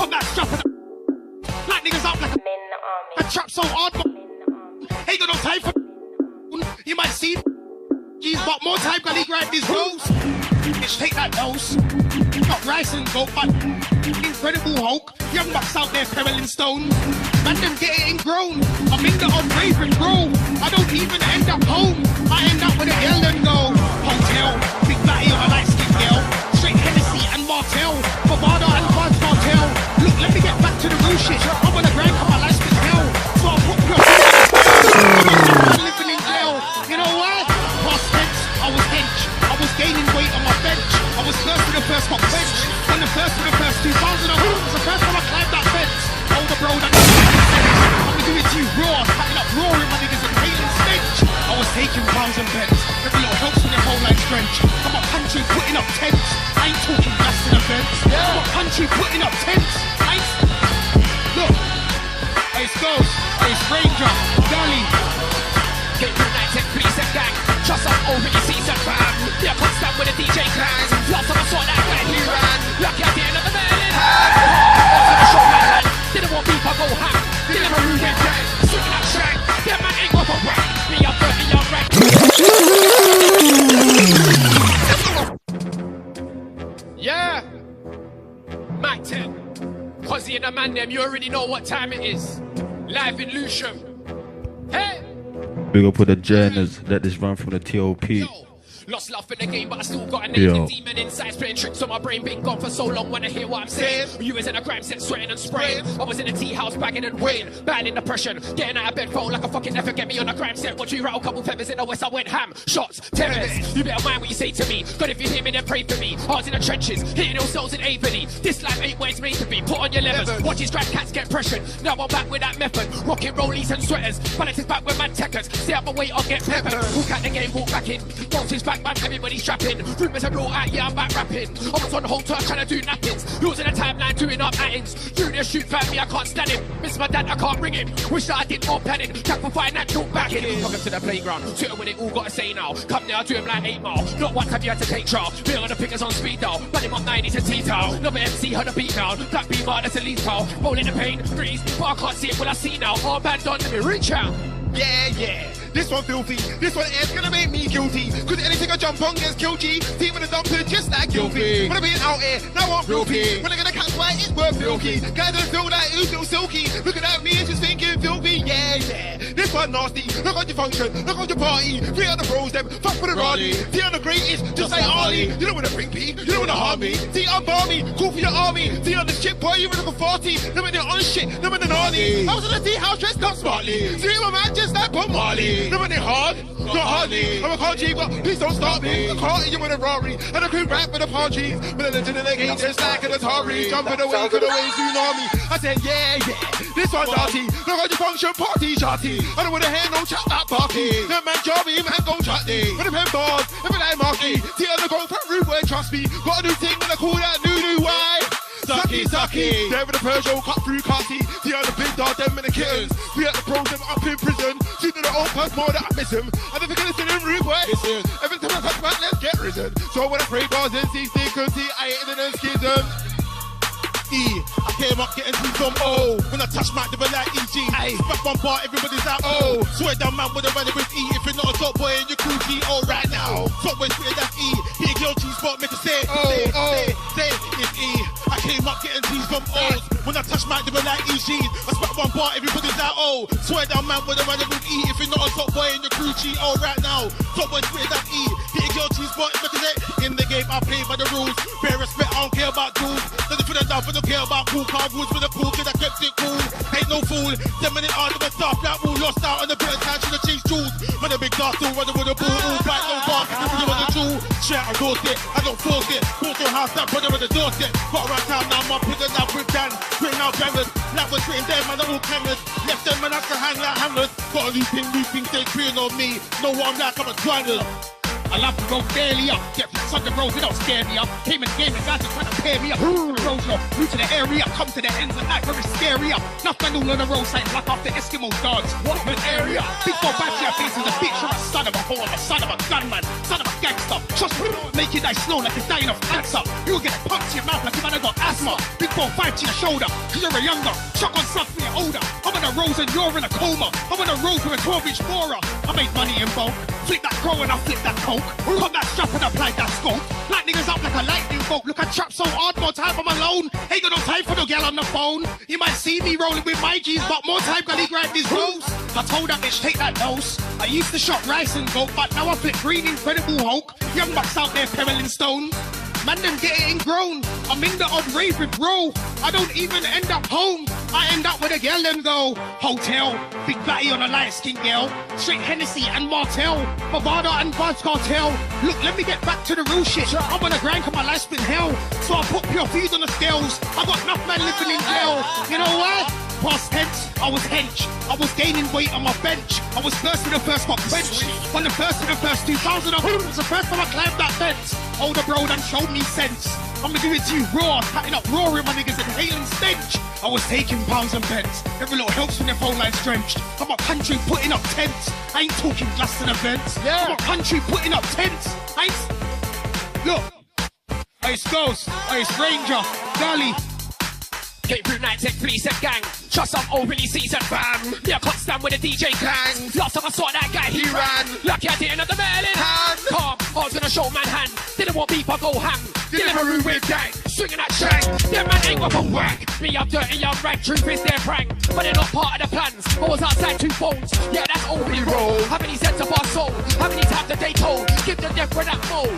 Pop that strap and light niggas up like a trap so hard. Ain't got no time for you might see G's but more time can he grind these rolls. Bitch, take that dose. Got rice and goat, but Incredible Hulk. Young bucks out there peddling stones. Man, them getting grown. I'm in the odd rave and grow. I don't even end up home. I end up with a girl and go hotel. Big batty of a light skin girl. Straight Hennessy and Martell. Bavada and Vance Martell. Look, let me get back to the real shit. I'm on the grind, come my life's been hell. So I'll put your living in jail. You know what? Past tense, I was hench. I was gaining weight on my bench. I was first to the first, got bench. On the first to the first 2,000 a week. It's the first time I climbed that fence. Older bro, that I'm gonna do it to you raw. Packing up roaring my niggas and hailing stench. I was taking pounds and pence. Every little helps in their whole life stretch. I'm a country putting up tents. I ain't talking gas in events. I'm a country putting up tents. I ain't... Look. Ace Ghost, Ace Ranger, Dolly. Get united, police and gang. Trust up over your season, fam. They're constant with the DJ clans. Last time I saw that guy, he ran. Lucky at the end of the Merlin. Didn't want people go ham. Didn't ever ruin their gang. Swinging that shank. Their man ain't got a rank. Me up 30 young rank. Yeah. Mac 10. Cozzy and the man them, you already know what time it is. Live in Lewisham. Hey. We're gonna put the journals, let this run from the TOP. Lost love in the game, but I still got a naked demon inside, playing tricks on my brain. Been gone for so long, wanna hear what I'm saying. You was in a crime set, sweating and spraying. I was in a tea house, bagging and weighing, battling depression, getting out of bed, felt like a fucking never get me on a crime set. Watch you rattle, couple feathers in the west, I went ham. Shots, terrorists. You better mind what you say to me. God, if you hear me, then pray for me. Hearts in the trenches, hitting all cells in Averley. This life ain't where it's made to be. Put on your levers, watch his grand cats get pressured. Now I'm back with that method, rocking rollies and sweaters. Balance is back with man techers. Stay up my way, I'll get peppered. Walk out the game, walk back in. Bounce is back, man, everybody's strapping. Rumors are brought out, yeah, I'm back rapping. I was on the whole turf trying to do nappings. Yours in the timeline doing up attings. Junior shoot family, I can't stand him. Miss my dad, I can't ring him. Wish that I did more planning. Track for financial backing. Welcome to the playground. Twitter when they all gotta say now. Come there, I do him like 8 Mile. Not once have you had to take trial. Feel on the fingers on speed dial. But him up 90 to T-Town. Another MC heard a beat down. Black Beamer, that's a lead pal. Rolling the pain, freeze. But I can't see it, but I see now. All band on, let me reach out. Yeah, yeah. This one filthy, this one is gonna make me guilty. Cause anything I jump on gets killed, G. Team with a dumper just like guilty. When I'm being out here, now I'm real P. When I get a catch white, it's worth filthy. Guys don't feel like ooh, feel silky. Looking at me and just thinking filthy. Yeah, yeah. This one nasty. Look on your function, look on your party. 3 other bros, them fuck for the Roddy. See on the greatest, just like Arlie. You don't wanna bring P, you don't wanna harm me. See, I'm balmy, cool for your army. See on this chip, boy, you look 40. No when they're on shit, no when they're naughty. I was in the tea house dressed up smartly. See my man just like Bob Marley. No when they're hard. Not hardly, I'm a car G, but please don't stop me. I can't eat you with a Rari, and I could rap with a palm trees. But a legend in the game, just like an Atari. Jumping away, good away, tsunami. I said, yeah, yeah, this one's dirty. Look at the function, party, shotty. I don't wanna hear no chat, that party. That man, Jobby, man, go chatty. With a pen bars, every day, Marky. See, I'm the go for rude word, trust me. Got a new thing, and I call that new why. Sucky, sucky. There with the Peugeot, cut through Carty. See how the big dog, them and the kittens. We at the pros, them up in prison. See to the old past more that I miss him. I don't think I listen in rude way. Listen, every time I touch back, let's get risen. So when I pray bars and see, I ain't in the schism. I came up getting through from O. When I touch Mac, they were like EG. Back one bar, everybody's like O. Swear down man with a runner with E. If you're not a top boy in your crew, G-O right now. Top boy spit that's E. Hit your G-spot, make a say say it's E. I came up getting these from O's. When I touch Mac, they were like EG. I spat one bar, everybody's like O. Swear down man with a runner with E. If you're not a top boy in your crew, G-O right now. Top boy spit that's E. Hit your G-spot, make a say. In the game, I play by the rules. Bare respect, I don't care about tools. Doesn't feel enough, I don't care about cool car rules with a cool kid, I kept it cool. Ain't no fool, 10 minute on the stuff that will lost out on the bit of time to the chase jewels. When a big dog still running with a bull, all black, no bark, if you want a jewel. Shit, I roast it, I don't force it. Bought your house, that brother with the doorstep. Got around town, now I'm picking up with Dan. Bring out bangers, that was written there, man, they're all cameras. Left them, man, I can hang like hammers. Got a looping, stay clean on me. Know what I'm like, I'm a grinder. I I love to go fairly up. Get flicks on the road, they don't scare me up. Came in the game, the guys are trying to pair me up. The roads low, new to the area, come to the ends and act very scary up. Nothing all on the roadside, like off the Eskimo dogs. Walkman area, big boy back your face is a bitch. You're a son of a whore, a son of a gunman, son of a gangster. Trust me, make you die slow like you're dying of cancer. You'll get pumped to your mouth like you might have got asthma. Big ball 5 to your shoulder, cause you're a younger. Shotgun stuff for your older. I'm on the roads and you're in a coma. I'm on the roads with a 12-inch borer. I make money in bulk. Flip that crow and I flip that coke. Cut that strap and apply that scope. Light niggas up like a lightning bolt. Look, I trap so hard, more time I'm alone. Ain't got no time for no girl on the phone. You might see me rolling with my G's, but more time gonna grind these rolls. I told that bitch, take that dose. I used to shop rice and goat, but now I flip green, Incredible Hulk. Young bucks out there peddling stones. Man, them getting grown. I'm in the odd rave with bro. I don't even end up home. I end up with a girl and go hotel. Big batty on a light skin girl. Straight Hennessy and Martell. Bavada and Vibes Cartel. Look, let me get back to the real shit. I'm on a grind cause my life's been hell. So I put pure fees on the scales. I got enough man living in jail. You know what? Past tense, I was hench. I was gaining weight on my bench. I was first in the first got quenched. When the first in the first 2000, it was the first time I climbed that fence. Older bro done showed me sense. I'ma give it to you raw, cutting up roaring my niggas inhaling stench. I was taking pounds and pence. Every little helps when their phone line's drenched. I'm a country putting up tents. I ain't talking glass and events. I'm a country putting up tents. I ain't... Look. Ice Ghost, Ice Ranger, Gully. Came through night tech, police and gang. Trust some overly seasoned fam. Yeah, I can't stand with the DJ clang. Last time I saw that guy, he ran. Lucky I didn't have the mail in hand. Calm, I was gonna show man hand. Didn't want beef, I go ham. Delivery with gang, swinging that shank. Them man ain't got a whack. Me, I'm dirty, young rank. Truth is their prank, but they're not part of the plans. I was outside 2 phones. Yeah, that's all we roll. How many cents of our soul? How many times did they told? Give the death for that mold.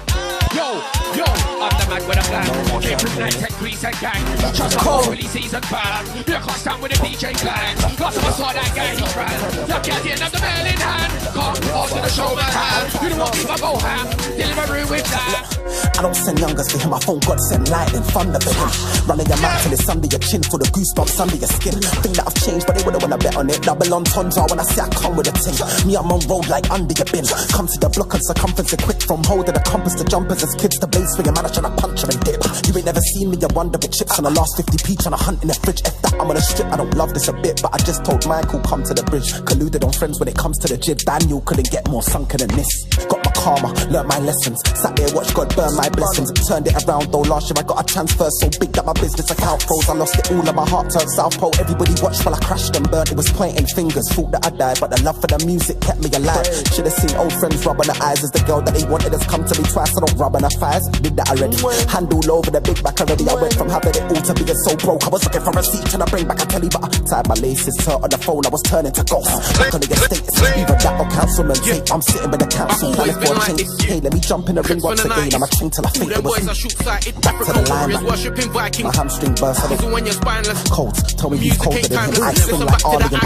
Yo, I'm the man with a plan. Came through night tech, police and gang. Trust some overly seasoned fam. Yeah, I can't stand with the DJ clang. Last time I saw that guy, he ran. Lucky I didn't have the mail in hand. Come, on to the showman hand. You don't want me, I go ham. Delivery with that. I don't send youngers for him, I phone God send lightning, thunder for him. Running your mouth till it's under your chin, for the goosebumps under your skin. Think that I've changed, but they wouldn't wanna bet on it. Double entendre when I say I come with a ting. Me, I'm on road like under your bin. Come to the block and circumference and quick from holding the compass to jumpers as kids to base swinging. Man, I tryna punch her and dip. You ain't never seen me, I wonder with chips on the last 50p tryna hunt in the fridge. F that, I'm on a strip, I don't love this a bit, but I just told Michael come to the bridge. Colluded on friends when it comes to the jib. Daniel couldn't get more sunken than this. Got my karma, learnt my lessons. Sat there, watched God burn my blessings. Turned it around though, last year I got a transfer so big that my business account froze. I lost it all and my heart turned South Pole. Everybody watched while I crashed and burned. It was pointing fingers, thought that I died, but the love for the music kept me alive. Should've seen old friends rub on the eyes as the girl that they wanted has come to me twice. I don't rub on her thighs, did that already. Hand all over the big back already. I went from having it all to being so broke. I was looking for a seat trying to bring back a telly, but I tied my laces, turned on the phone, I was turning to ghost. Back on the estate, either that or councilman tape. I'm sitting with the council, planning for a change. Hey, let me jump in the ring once again. I'm a chain till I think it was back to the line, my hamstring burst. When you're spineless, colds, tell me who's colder than him. I swing like Arlie and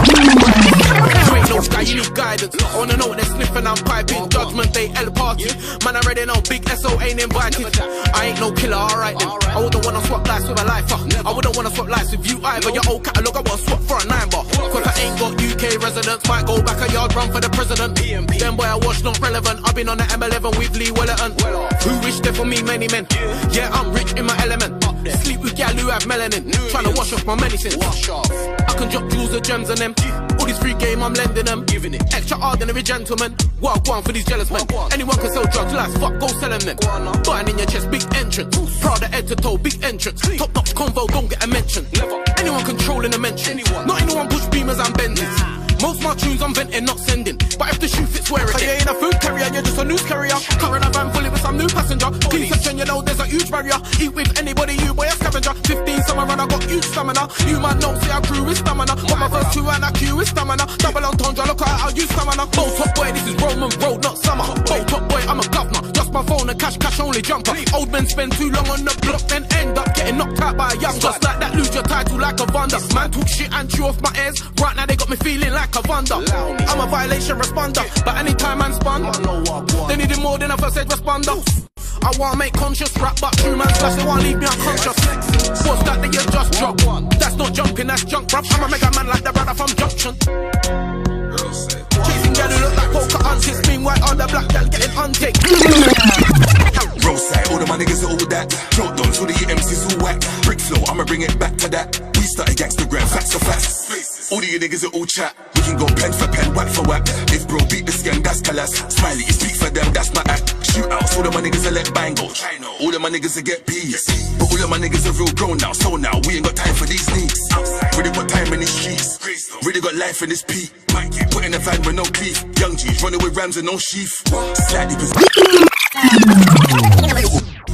you ain't no guy, you need guidance. On the note, they're sniffing and piping. Judgment Day, L party. Man, I already know Big SO ain't invited. I ain't no killer, alright then. I wouldn't wanna swap lives with a lifer. I wouldn't wanna swap lives with you either. Your old catalogue, I wanna swap for a 9-bar. Cause I ain't got UK residents. Might go back a yard, run for the president. Them boy I watch not relevant. I've been on the M11 with Lee Wellerton. Who wish there for me, many men. Yeah, I'm rich in my element. Sleep with gal who have melanin. Tryna wash off my medicine. I can drop jewels of gems on them. All this free game I'm lending them. Giving it extraordinary gentlemen. Walk one for these jealous men. Anyone can sell drugs, last fuck, go sell them. Button in your chest, big entrance. Proud of head to toe, big entrance. Top notch convo, don't get a mention. Anyone controlling a mention. Not anyone push beamers and benders. Most my tunes I'm venting, not sending. But if the shoe fits, wear it. You ain't a food carrier, you're just a news carrier. Current a van fully with some new passenger. Clean section, you know there's a huge barrier. Eat with anybody, you boy a scavenger. 15 summer run, I got huge stamina. You might know, say our crew is stamina. But my first 2 and our queue is stamina. Double entendre, look how I use stamina. Bow top boy, this is Roman road, not summer. Bow top boy, I'm a governor. Just my phone and cash only jumper. Old men spend too long on the block, then end up getting knocked out by a young. Just like that, lose your title like a Vanda. Man talk shit and chew off my ears. Right now they got me feeling like a Vanda. I'm a violation responder, but anytime man spun, they needed more than a first aid responder. I wanna make conscious rap, but true man slash, they wanna leave me unconscious. What's that you just drop? That's not jumping, that's junk, bruv. I'm a mega man like the brother from Junction. Chasing gal who look like poker artists, Everything white on the black, girl getting untake. Roadside, all of my niggas are all that. Throat dons, all the MCs all whack. Brick flow, I'ma bring it back to that. We started gangstagram, facts for facts. All of you niggas are all chat. We can go pen for pen, whack for whack. If bro beat the skin, that's Kalas. Smiley, you speak for them, that's my act. Shootouts, all of my niggas are let bang go. All of my niggas are get peas. But all of my niggas are real grown now. So now, we ain't got time for these sneaks. Really got time in these streets. Really got life in this peak. Put in a van with no cleef. Young G's running with rams and no sheath. Slightly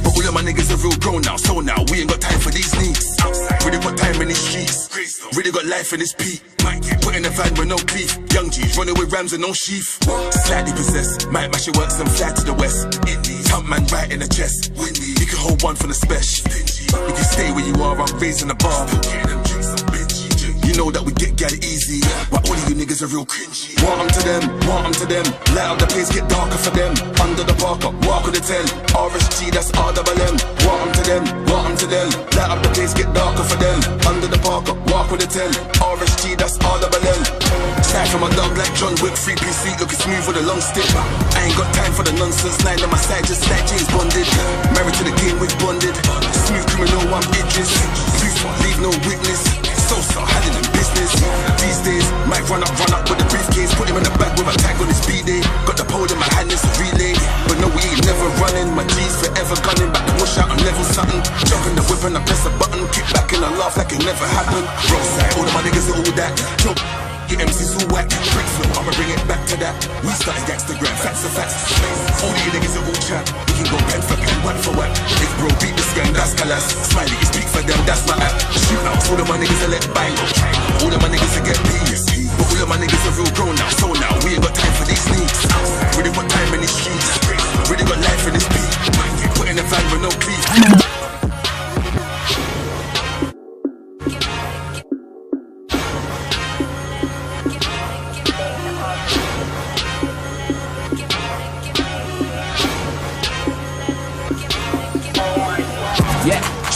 but all of my niggas are real grown now. So now, we ain't got time for these sneaks. Really got time in these streets. Really got life in this peak. Put in a van with no cleef. Young G's running with rams and no sheath. Slightly possessed. Might mash your works and fly to the west. Top man right in the chest. Windy. You can hold one from the special. You can stay where you are, I'm raising the bar. You know that we get easy, but all of you niggas are real cringy. Want them to them, want them to them. Light up the place, get darker for them. Under the parker, walk with the 10. RSG, that's RMM. Want them to them, want them to them. Light up the place, get darker for them. Under the parker, walk with the 10. RSG, that's RMM. Side from a dog like John Wick, 3-piece suit, looking smooth with a long stick. I ain't got time for the nonsense, 9 on my side, just like James Bonded. Married to the game, with bonded. Smooth criminal, I'm Idris. Leave no witness. So handling in business. These days, might run up with the briefcase. Put him in the bag with a tag on his B-day. Got the pole in my hand, it's a relay. But no, we ain't never running. My G's forever gunning. Back to push out and level something. Jump in the whip and I press a button. Kick back and I laugh like it never happened. Roadside, all of my niggas are all that. Jump. Your MC's all whack. Brick flow, I'ma bring it back to that. We started gangstagram, facts for facts. All of you niggas are all chat. We can go pen for pen, whack for whack. If bro beat the scan, that's Kalas. Smiley, you speak for them, that's my act. Shootouts, all of my niggas are let bang go. All of my niggas are get peas. But all of my niggas are real grown now. So now, we ain't got time for these sneaks. Really got time in these streets. Really got life in this beat. Put in a van with no cleef.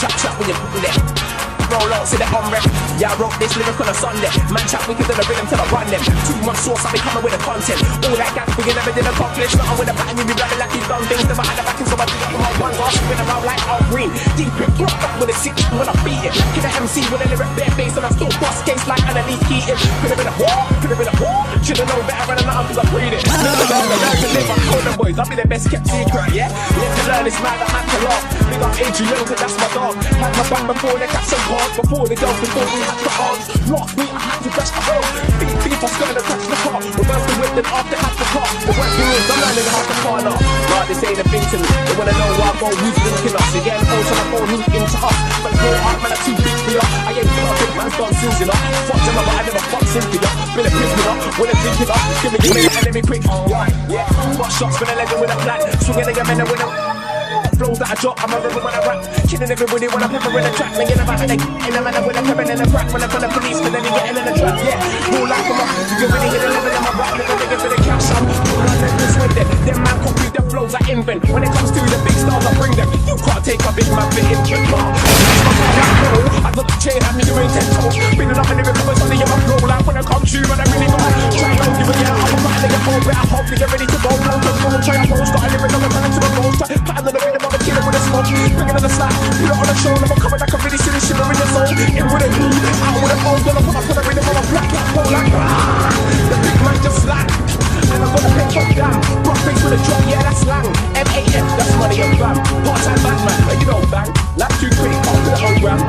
Trap when you put it. Roll out, see the on-rep. Yeah, I wrote this lyric on a Sunday. Man chat wicked to the rhythm till I run them. Too much sauce, I be coming with the content. All that gas we never did accomplish. Nothing with a pattern, you be rapping like you've done things. Never had the backing, so I did it from my one glass. Spin around like Al Green. Deep it, block up with a 6 when I beat it. Hit a MC with a lyric bare face, and I still bust case like Annalise Keaton. Could've been a war, could've been a war. Should've known better than nothing cause I breathe it. Never learn to live, I call them boys. I'll be the best kept secret, yeah? Live to learn, it's mad, I had to laugh. Big up Adrian, cause that's my dog. Had my back before they got some cards. Before they don't, before we had the arms. Lost me, I had to rest the road. Beat for skirting and touch the car. Reverse the whip, then after had the car. The worst thing is, I'm learning how to car now. Nah, this ain't a thing to me. They wanna know why I go, who's linking us. Again, phone to my phone, who's into us. But it's more hard, man, I'm too big for ya. I ain't perfect, man's done sins, you know. Fuck them up, but I never fuck sin for ya. Been a prisoner, when I'm thinking up. Give me the enemy quick. Yeah, got shots for the legend with a plan. Swinging again, man, with a flows that I drop, I'm a river when I rap. Killing everybody when I pepper in the track. Making about the in a manner with a pepper in the crack. When I call the police, but then they getting in the trap. Yeah, more like them up. You can really hit a level in my rap. Never nigga for the cash. I'm this with them. Them man copy the flows I invent. When it comes to the big stars, I bring them. You can't take a big man for him. I got the chain, have me doing 10 toes. Been enough in the river, something in my flow. Like when I come to, but I really go. Try to give a yeah, I'm a man, nigga, for better. Hope you get ready to go. Try to post, start living on the man to the road. Pattern the rhythm of a killer with a smoke. Bring it on the slap, put it on the show. Never coming like a really silly shiver in the soul. In with a beat, out with a phone. Gonna put up on the rhythm of a black cat pole like the big man just slack. And I'm gonna pay fuck down. Rock face with a drum, yeah, that's slang. M-A-N, that's money and bam. Part-time Batman, like you know, bang. Lap too quick, I'll put it on gram.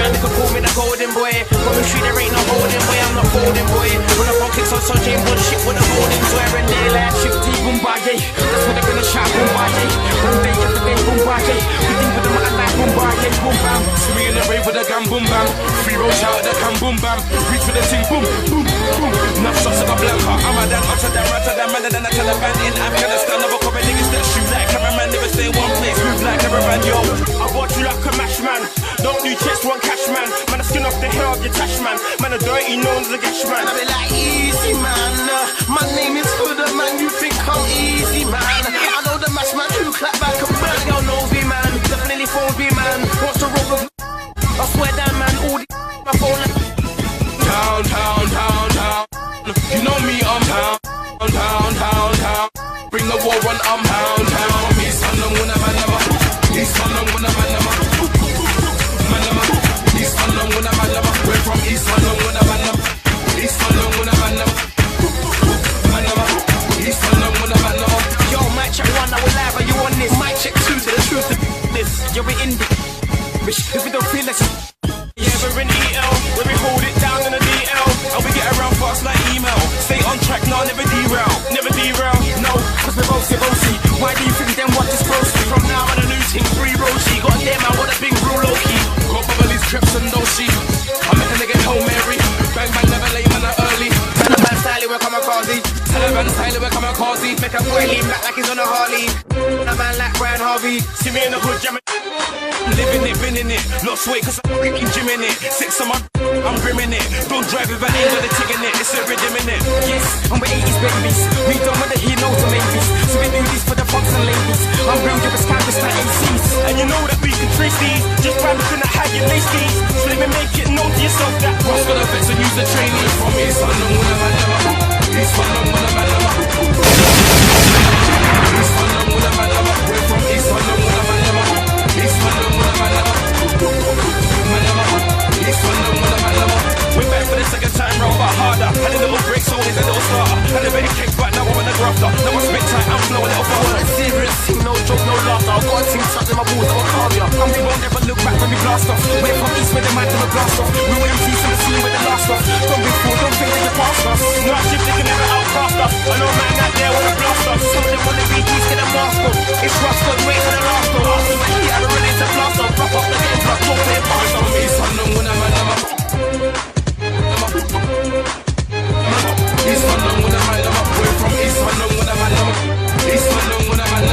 man, they could call me the golden boy. Got me street, there ain't no holding way, I'm not folding boy. When the phone kicks on, so James Bond shit with a golden toy. Every day like shit, boom by yeah. That's what they're gonna shout, boom by yeah. One day every day, boom by yeah. We think with the matter like boom by yeah, boom bam. See me in the rave with a gun, boom bam. Free roll shout at the can, boom bam. Reach for the ting, boom, boom, boom. Enough shots at the blanca. I'm a damn Rotterdam, man, and then I tell a band in Afghanistan. Never cover niggas that shoot like cameraman, never stay in one place, move like cameraman, yo. I bought you like a mash man. Don't do checks, one cash man. Man, I skin off the hair of your tash man. Man, a dirty known as a gash man. I be like, easy man. My name is Huda man, you think I'm easy man. I know the mash man who clap back and burn. Girl knows me man, definitely phones me man. Wants to roll with I swear that man, all the my phone like down, down, down, down. You know me, I'm down, down, down, down. Bring the war on, I'm down, down. East London, when I'm man, East London, when I'm man, East London, when I'm man. We're from East London, when I'm man. East London, when I'm man. East London, when I'm man. yo, mic check 1, now we're live, are you on this? Mic check 2 to the truth of this. Yo, we in this. If we don't feel this. Yeah, we're in EL, where we hold it down in the DL. And we get around fast like email. Stay on track, nah, never derail. Never derail, no. Cause we're bossy. Why do you think them watch this closely? From now on a new team, free Roshi. Got them, I want a big rule low key. Got Bubbly's Crips and no sheep. I'm making a nigga Hail Mary. Bang bang, never late, man, early. Taliban style, we're coming crazy. Taliban style, we're coming crazy. Make a boy lean back like he's on a Harley. A man like Brian Harvey. See me in the hood, jamming. Living it, been in it. Lost weight cause I'm kicking gym in it. 6 on my I'm grimming it. Don't drive if I ain't got a tick in it. It's a rhythm in it. Yes, I'm with 80s babies. We done with the heroes and ladies. So we do this for the fucks and ladies. I'm real, you're a scandalous like ACs. And you know that we can trace these. Just by looking at how you lace these. So let me make it known to yourself that Ross got a vex and use the training. From East London, when I'm at East London, when I'm at East London, when I'm at We're from East London, when I'm at East London, when I'm at East London, when I'm at we're back for the second time round, but harder. Had a little break, so there's a little starter. Had a bit of cake, but now I'm on the grafter. Now I'm spit tight, I'm flow a little faster. Serious team, no joke, no laughter. I've got a team tucked in my balls, I'll calm ya. And we won't ever look back when we blast off. We're from East with the mic and the blast off. We were MCs in the scene with the last off. Don't be fooled, don't think that you passed us. No shift, they can never outcast us. I know man out there wanna blast us. Some of them wanna be East, get a mask off. It's Roscoe, wait for the last off. After my heat, I'm ready to blast off. Wrap up the game, drop, don't play a pass off. East London, when I'm at East London, when I'm at we're from East London, when I'm at East London, when I'm at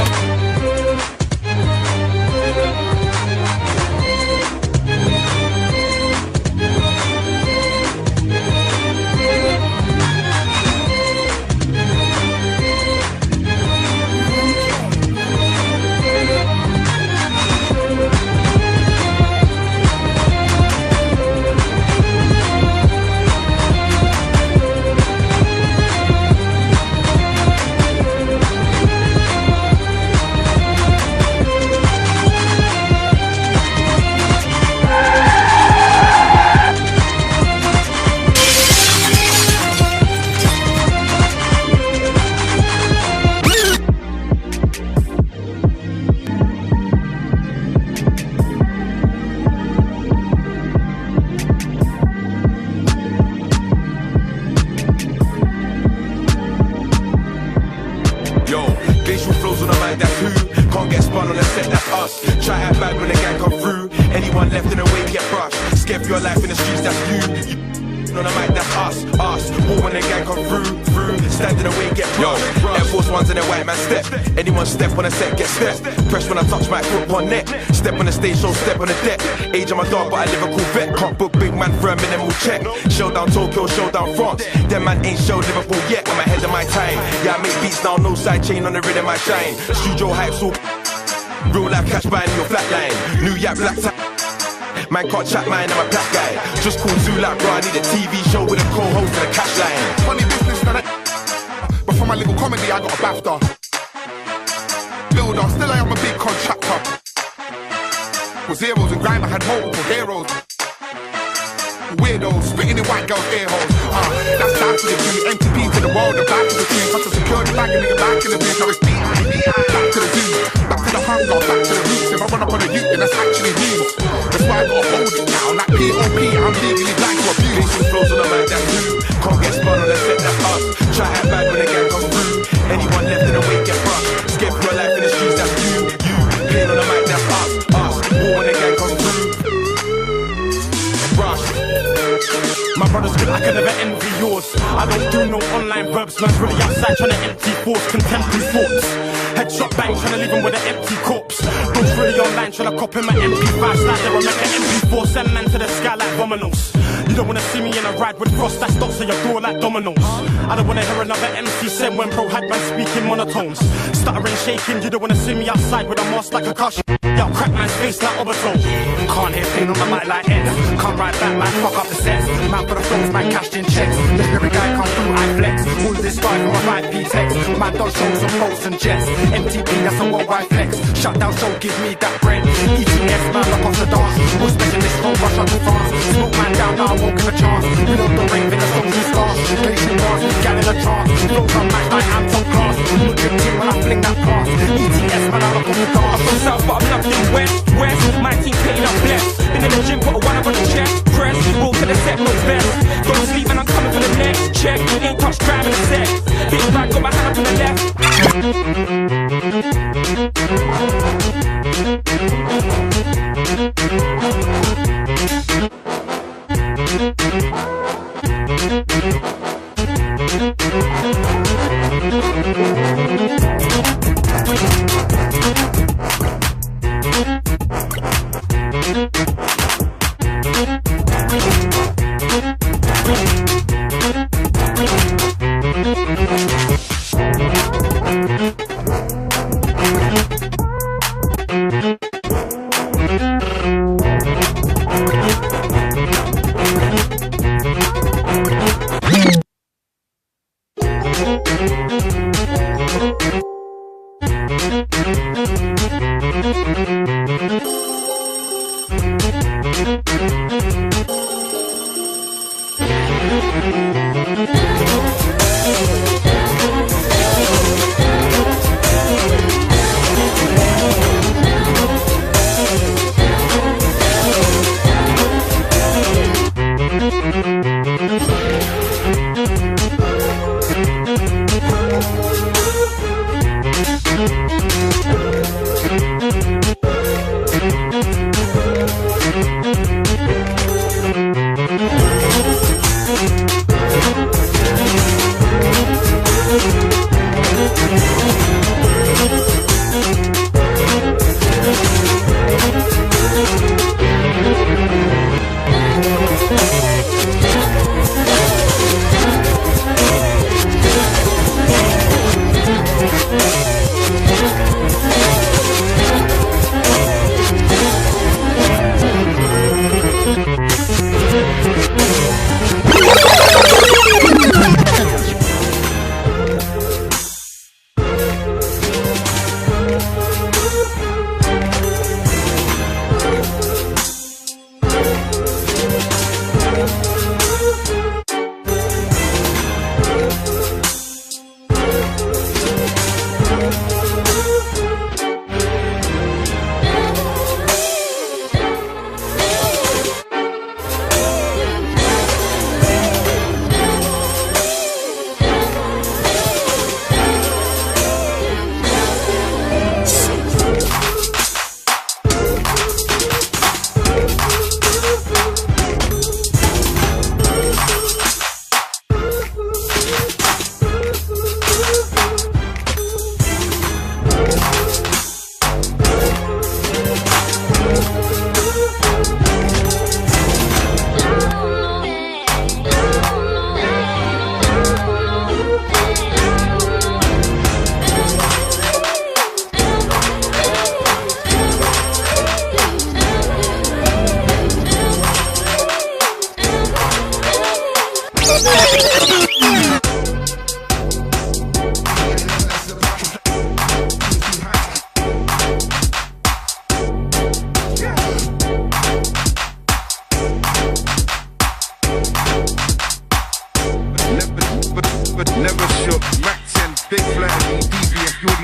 step on a set, get stepped. Press when I touch my foot on neck. Step on the stage, so step on the deck. Age of my dog, but I live a cool vet. Can't book big man for a minimal check. Showdown Tokyo, showdown France. Them man ain't showed Liverpool yet. I'm ahead of my time. Yeah, I make beats now, no side chain on the rhythm I shine. Studio hype, so real life cash buying your flatline. New Yap black time. Man can't chat mine, I'm a black guy. Just call Zula, bro, I need a TV show with a co-host and a cash line. Funny business, man. But for my little comedy, I got a BAFTA. Builder, still I am a big contractor. With zeros and grind, I had multiple heroes. Weirdos, spitting in white girls' ear holes. That's down to the G, MTP to the world, and back to the tree. Cause I secured the bag and nigga back in the booth. Now it's B.I. Back to the zoo, back to the hunger, back to the roots. If I run up on a youth, then that's actually means. That's why I gotta hold it now. Like P.O.P, I'm legally blind to abuse. Nation flows on the mic, that's you. Can't get spun on the set, that's us. Try and bad when the gang comes through. Anyone left in the wake get brushed. Scared for your life in the streets, that's you. Playing on the mic, that's us. War when the gang comes through. Rush. My brother's good, I can never envy yours. I don't do no online verbs, man's really outside trying to empty force, contemporary thoughts. Headshot bang, trying to leave him with an empty corpse. Those really online, trying to copy my MP5 slide there or make an MP4, send man to the sky like dominoes. You don't wanna see me in a ride with frost that stops at your door like dominoes. I don't wanna hear another MC send when bro had man speaking monotones. Stuttering, shaking, you don't wanna see me outside with a mask like a car. Y'all crack man's face like Obito. Can't hear pain on the mic like Ed. Can't ride back, man, fuck up the sets. Man for the flows, man cashed in checks. Let every guy come through, I flex. All this guy from a 5p text. Man does shows on posts and jets. MTP, that's a worldwide flex. Shut down show, give me that bread. ETS, man, lock off the dance. All specialists, don't rush out to France. Smoke man down, now I won't give a chance. We don't the ring, in the songs we start. Patient dance, gal in a trance. Flows on match, I am top class. Look at team when I fling that pass. ETS, man, I lock off the dance. I'm from south, but I'm loved in west. My team paid up blessed. Been in the gym, put a one up on the chest. Press, roll to the set, no best. Don't sleep and I'm coming for the next check. Ain't touch driving the set. Big bag, got my hand up on the left.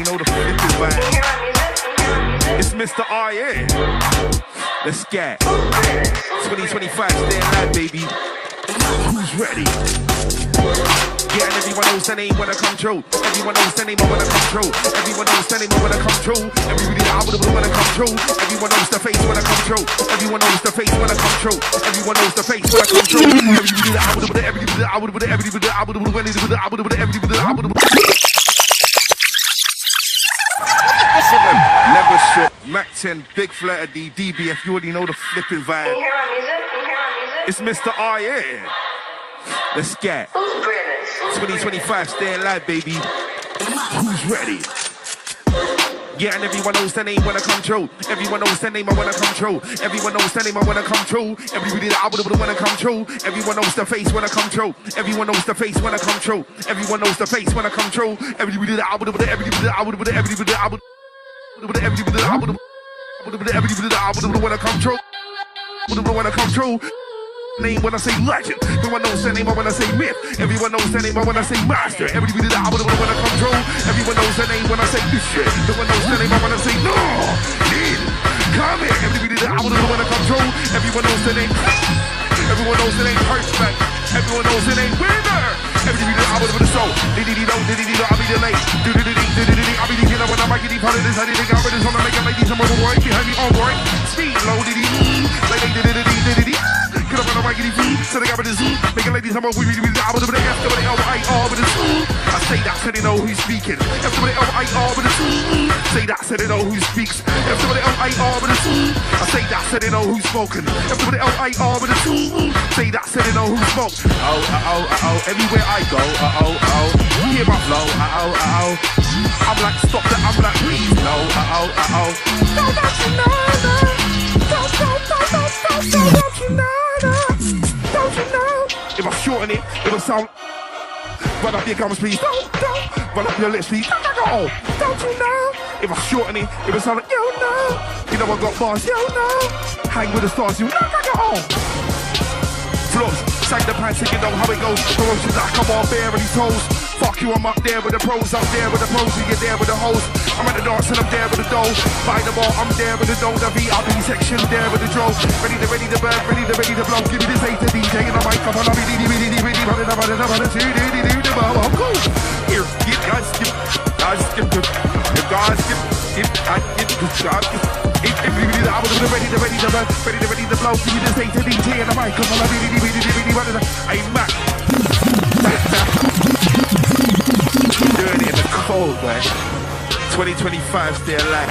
already know the flipping vibe. It's Mr. R, let's get 2025, stay alive, baby. Who's ready? Yeah, and everyone knows the name when I come true. Everyone knows the name when I come true. Everyone knows the name when I come true. Everybody the album when I come true. Everyone knows the face when I come true. Everyone knows the face when I come true. Everyone knows the face when I come true. Everybody the album with everybody the album with everybody the album with everybody the album with Never short, Mac 10, Big Flatter D, DBF, you already know the flipping vibe. It's Mr. R, let's get 2025, stay alive, baby. Who's ready? Yeah, and everyone knows the name when I come true. Everyone knows the name when I come true. Everyone knows the name when I come true. Everybody the album when I come true. Everyone knows the face when I come true. Everyone knows the face when I come true. Everyone knows the face when I come true. Everybody the album with everybody the album with everybody the album. Everybody the album when I come true. When I come true. Name when I say legend. Everyone knows the name when I say myth. Everyone knows the name when I say master. Everybody the album when I come true. Everyone knows the name when I say this shit. Everyone knows the name when I say no. Come here. Everybody the album when I come true. Everyone knows the name. Everyone knows the name Hirschback. Everyone knows the name Winner. Everybody the album with the soul. Diddy-dee-do, I'll be delayed. Do-do-do-dee, I'll be the killer when I'm making part of this. I didn't got rid of this. I'm making ladies some more boy. Behind me on board. Speed low, diddy-dee. Like diddy-dee-dee-dee-dee. Get up on the raggedy feet, so they got with the zoo. Making ladies, I'm a wee with the album, but they have to be L-I-R with the zoo. I say that so they know who's speaking. Everybody L-I-R with the zoo. Say that so they know who speaks. Everybody L-I-R with the zoo. I say that so they know who's smoking. Everybody L-I-R with the zoo. Say that so they know who smokes. Everywhere I go, hear my flow, I'm like, stop that, I'm like, please, no, don't you know, don't you know. Don't you know? If I shorten it, it'll sound. Run up your gums, please. Don't. Run up your lips, please. Don't you know? If I shorten it, it'll sound like, yo, no. You know I got bars, yo, no. Hang with the stars, you know. Flows, sang the pants, you know how it goes. Ferocious like I'm all bare on these toes. Fuck you, I'm up there with the pros, up there with the pros, and you're there with the hoes. I'm at the dance and I'm there with the dough. By the ball, I'm there with the dough. The VIP section, there with the drove. Ready to burn, ready to blow. Give me this A to DJ and the microphone. I'll be I'm cool. Here, you guys skip, everybody, I was ready to blow. Give me this A to DJ and the microphone. I'm Mac. Doing it in the cold, man. 2025, stay alive.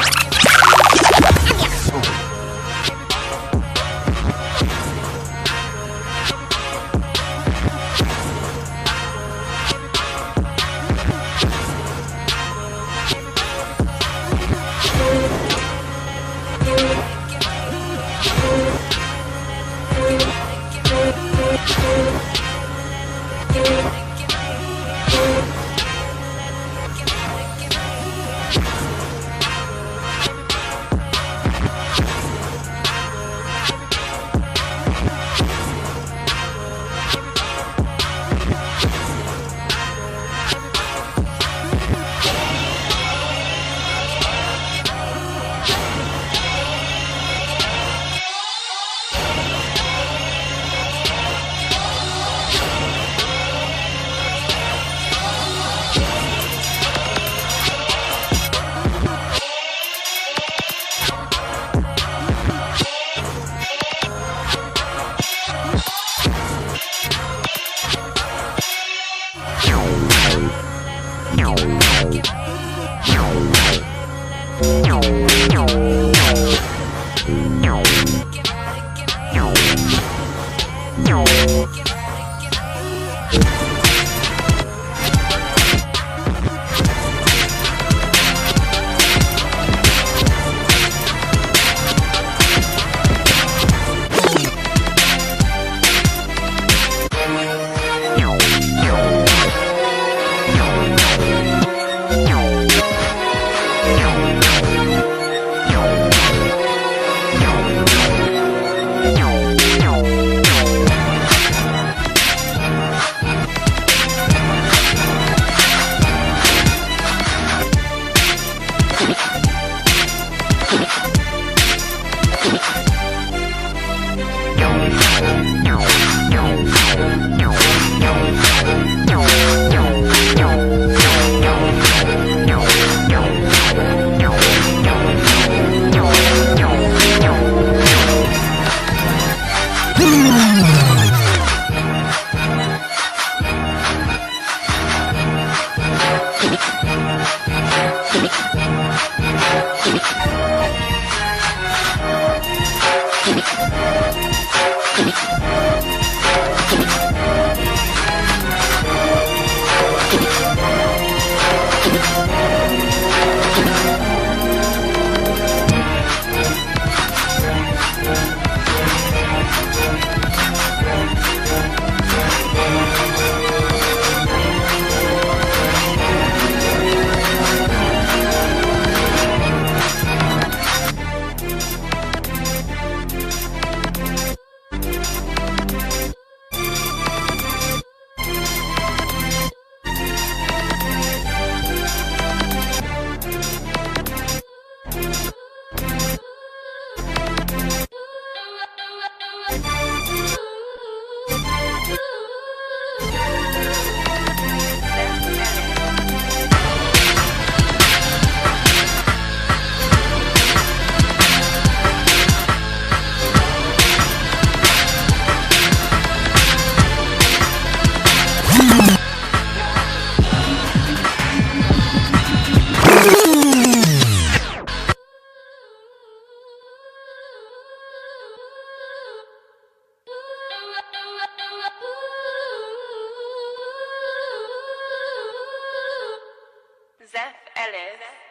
Zeph Ellis.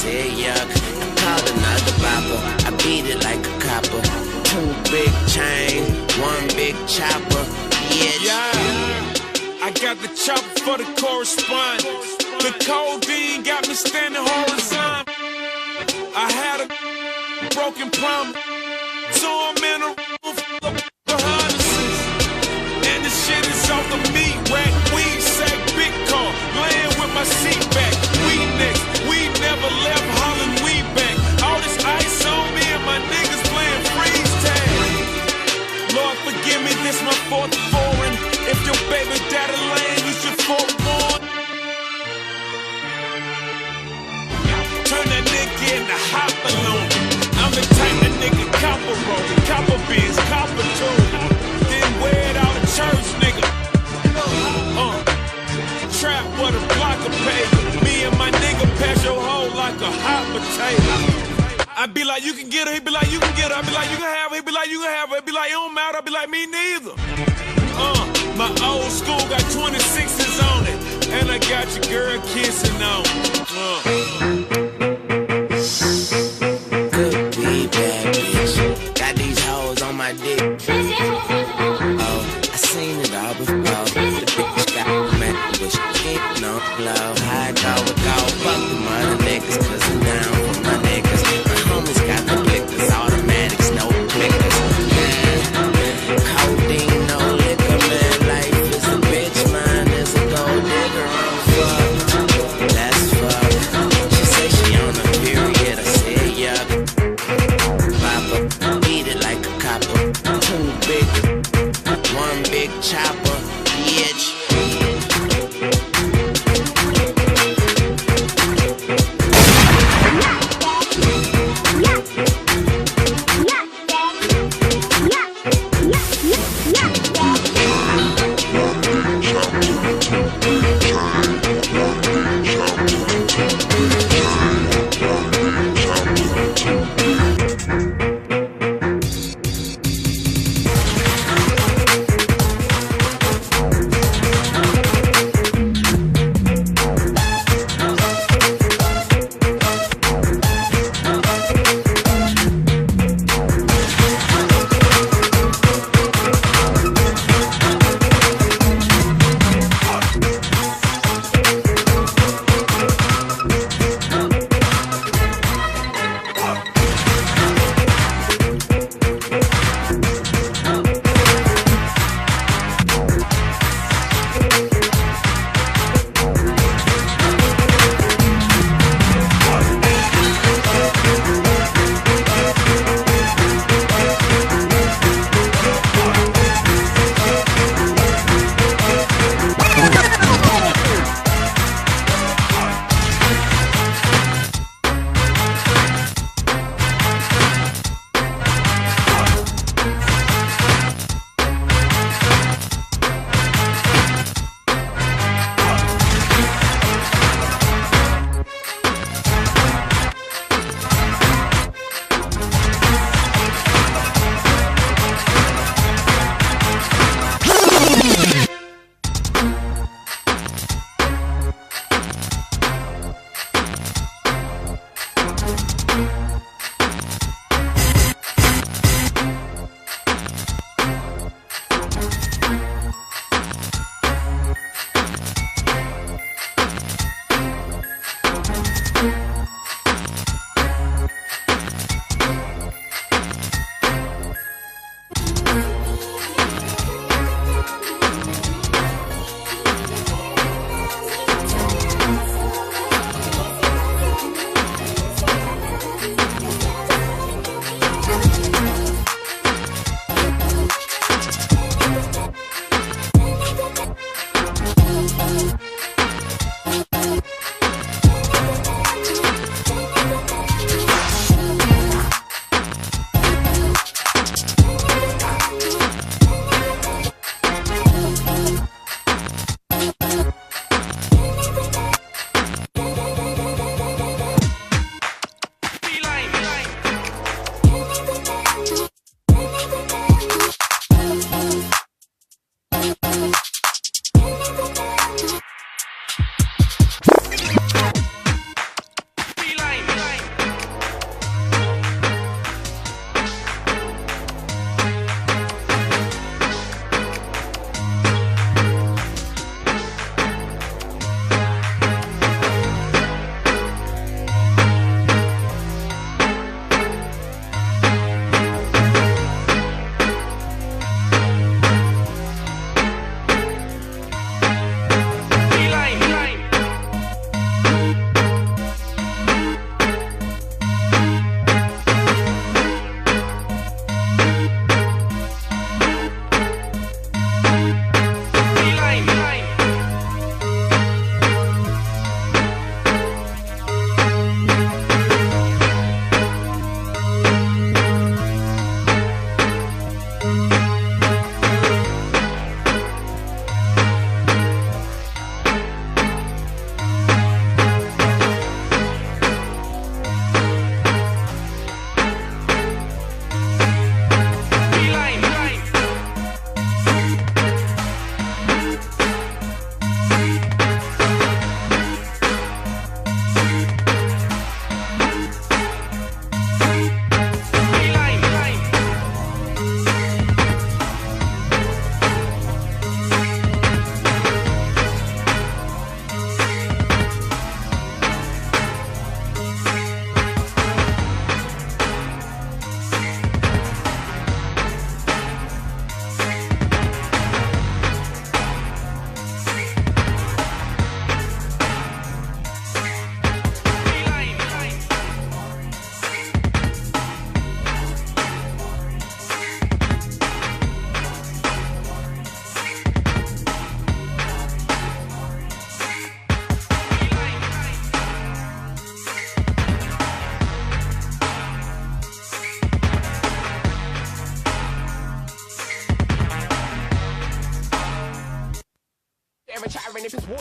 said yuck. I called another bopper, I beat it like a copper. 2 big chains, 1 big chopper. Yeah, I got the chopper for the correspondence. The codeine got me standing horizontal. I had a broken promise, so I'm in a room full of harnesses. And the shit is off the meat rack, weed sack, big car, laying with my seat back. We next, we never left Holland, we back. All this ice on me and my niggas playing freeze tag. Lord forgive me, this my 4th foreign. If your baby daddy lame, you should forewarn. Turn that nigga into hot balloon. I'm the type that nigga copper roll, copper beans, copper too. Then wear it out of church, nigga. Trap what a block of paper. Me and my nigga pass your hoe like a hot potato. I be like, you can get her. He be like, you can get her. I be like, you can have her. He be like, you can have her. He be like, you don't matter. I be like, me neither. My old school got 26s on it, and I got your girl kissing on it. Good weed, bad bitch. Got these hoes on my dick. Oh, I seen it all before. The bitch got mad, but she ain't no blow. High dog with go. Fuck the mother niggas, cause I'm down for my niggas. My homies got the blickers, automatics, no clickers. Codeine, no liquor, man. Life is a bitch, mine is a gold digger. I'm fucked. Let's fuck. She said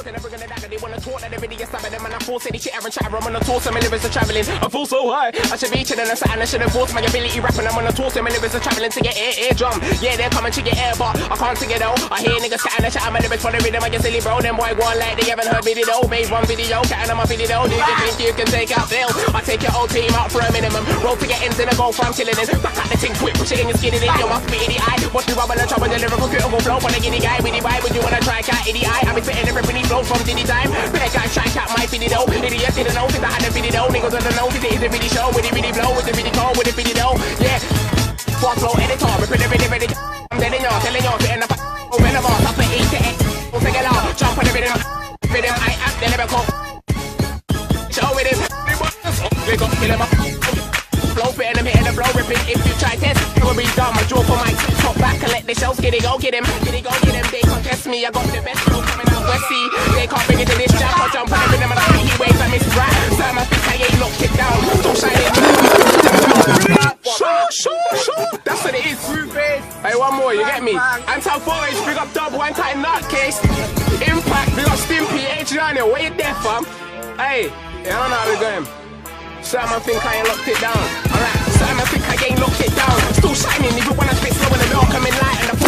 more than ever gonna die. They wanna talk that they really stabbing them, and I force any shit, Aaron Chatter, I'm on a tour, so my lyrics are traveling. I feel so high, I should be chilling on Saturn, I should have forced my ability rapping, I'm on a tour, so my lyrics are traveling to get eardrum. Yeah, they're coming to get air, but I can't take it out. I hear niggas chatting and chatting my lyrics for the rhythm, I get silly bro. Them boy go on like they haven't heard me though. Made one video, catting on my video. Do you think you can take out Bill? I take your whole team out for a minimum. Roll to get ends in a go from killing it. Back at the thing quick, push it in your skin in it. You must be in the eye. Watch me rubber and trouble, the lyrical critical flow. For the giddy guy with the vibe, would you wanna try cat in the eye? I be spitting every pretty flow from Diddy time. Better guy try cat my video. Idiots didn't know, think I had a video. Niggas don't know, cause it is a really show. With it really blow, with it really cold, with it really low. Yeah. Fuck flow editor, ripping every I'm telling y'all, sitting up over the boss, up at 8 to 8. We'll take it out, jump on the rhythm, I act the lyrical. Show with him, we gon' kill him up. Flow fitting him, hitting the flow, ripping. If you try test, it will be done. My draw for my top back, collect the shells, get it, go get him. Get it, go get him, they can't test me. I got the best flow coming out West Sea. They can't bring it to this jump, I'll jump on the rhythm and I he waves, I miss rap. So I think I ain't locked it down, don't shine it. Sure, that's what it is. Hey, one more, you get me? Anti-forage, big up Dub, one time nutcase. Impact, big up Stimpy, Adriano, where you there, fam? Hey, you don't know how we going. Some think I ain't locked it down. Alright, some think I ain't locked it down. Still shining, even when I spit slow in the dark, I'm in light and the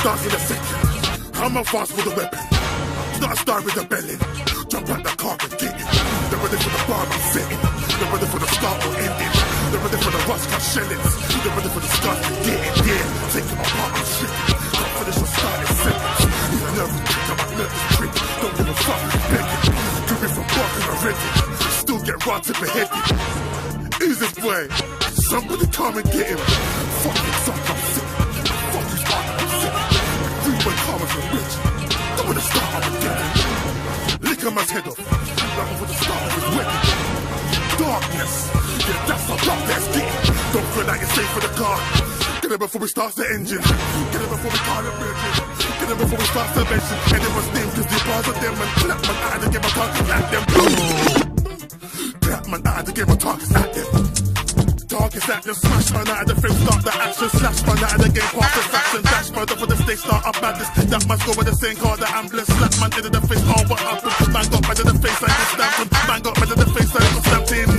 starts in a second. I'm a fast with a weapon. not a star with a belly. Jump out the car and get it. They're ready for the bar I'm fitting. They're ready for the start or ending. They're ready for the rush, cut shellings. They're ready for the start to get it. Yeah, taking my part, I'm shitting. Don't finish or start in seconds. He's a nervous trick, I might nervous trick. Don't give a fuck, I'm begging. Coming from barking already. Still get right to beheaded. Who's this boy? Somebody come and get him. Fuck him, son, I'm sick. Fuck you, start, I'm sick. Freeway karma's a rich. Don't wanna start, I'm a dead. Lick a man's head off. Like for the start of his wedding. Darkness. Yeah, that's how dark that's getting. Don't feel like you're safe for the car. Get it before we start the engine. Get it before we call the bridges. Get it before we start the mention. And it was them, cause the bars of them and clap man out to get my targets at them. Clap man out to get my targets at them. Targets at them, smash man out of the frame, start the action. Slash man out of the game, pass the faction. Dash man up for the stage, start up madness. That man's go with the same car, the ambulance. Slap man into the face, oh what happened? Man got mad in the face, I get stamped him. Man got mad in the face, I got stamped in.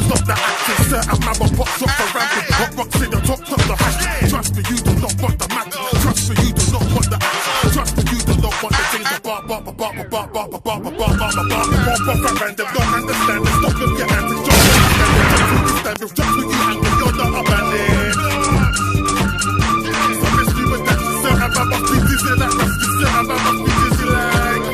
Stop that action, sir, and man will pop up for ramping. Hot rocks in the top the hash. Trust me, you do not want the match. Trust me, you do not want the action. Trust me, you do not want the things that bar. Random, don't understand it. Stop with your hands, it's just with trust me, you angry, you're not abandoned. So miss me with that, sir, and man must be dizzy like Rusty, sir, and man must be dizzy like.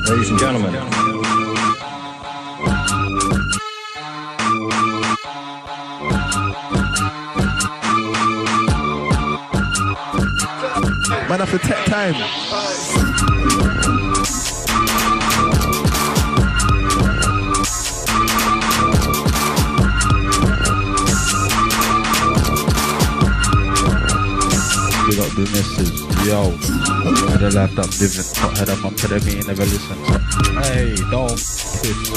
Ladies and gentlemen. Man, I for tech time. Big up the missus, yo. Had a life that living, had a mum to the meeting, never listen. Hey, don't piss.